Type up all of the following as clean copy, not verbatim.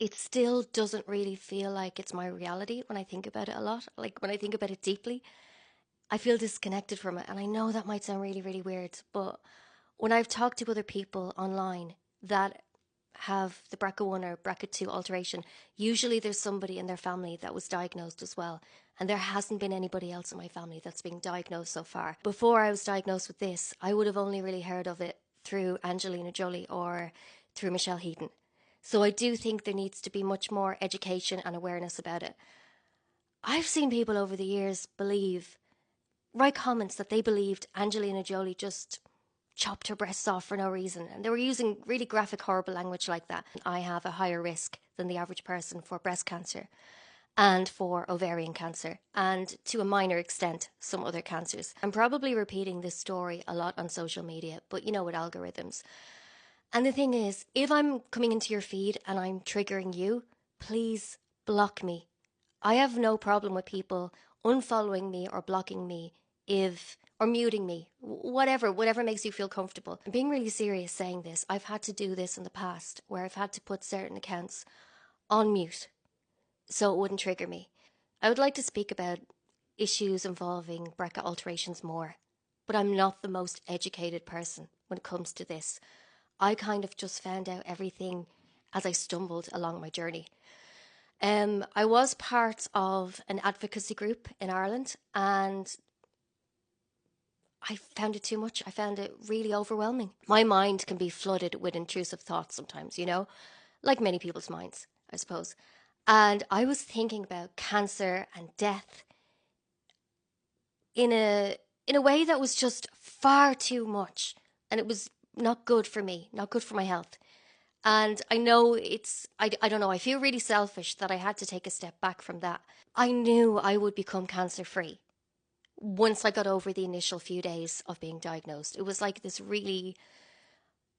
it still doesn't really feel like it's my reality when I think about it a lot. Like when I think about it deeply, I feel disconnected from it. And I know that might sound really, really weird, but when I've talked to other people online that have the BRCA1 or BRCA2 alteration, usually there's somebody in their family that was diagnosed as well. And there hasn't been anybody else in my family that's been diagnosed so far. Before I was diagnosed with this, I would have only really heard of it through Angelina Jolie or through Michelle Heaton. So I do think there needs to be much more education and awareness about it. I've seen people over the years write comments that they believed Angelina Jolie just chopped her breasts off for no reason. And they were using really graphic, horrible language like that. I have a higher risk than the average person for breast cancer and for ovarian cancer, and to a minor extent, some other cancers. I'm probably repeating this story a lot on social media, but you know, with algorithms. And the thing is, if I'm coming into your feed and I'm triggering you, please block me. I have no problem with people unfollowing me or blocking me if or muting me, whatever makes you feel comfortable. I'm being really serious saying this. I've had to do this in the past where I've had to put certain accounts on mute so it wouldn't trigger me. I would like to speak about issues involving BRCA alterations more, but I'm not the most educated person when it comes to this. I kind of just found out everything as I stumbled along my journey. I was part of an advocacy group in Ireland, and I found it too much. I found it really overwhelming. My mind can be flooded with intrusive thoughts sometimes, like many people's minds, I suppose. And I was thinking about cancer and death in a way that was just far too much, and it was not good for me, not good for my health. And I know I don't know, I feel really selfish that I had to take a step back from that. I knew I would become cancer free once I got over the initial few days of being diagnosed. It was like this really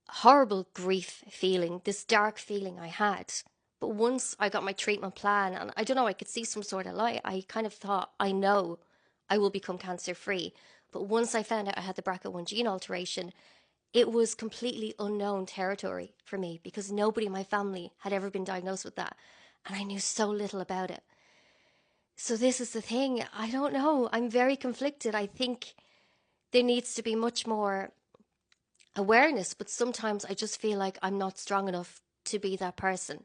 horrible grief feeling, this dark feeling I had. But once I got my treatment plan, and I don't know, I could see some sort of light, I kind of thought, I know I will become cancer free. But once I found out I had the BRCA1 gene alteration, it was completely unknown territory for me because nobody in my family had ever been diagnosed with that. And I knew so little about it. So this is the thing. I don't know. I'm very conflicted. I think there needs to be much more awareness, but sometimes I just feel like I'm not strong enough to be that person.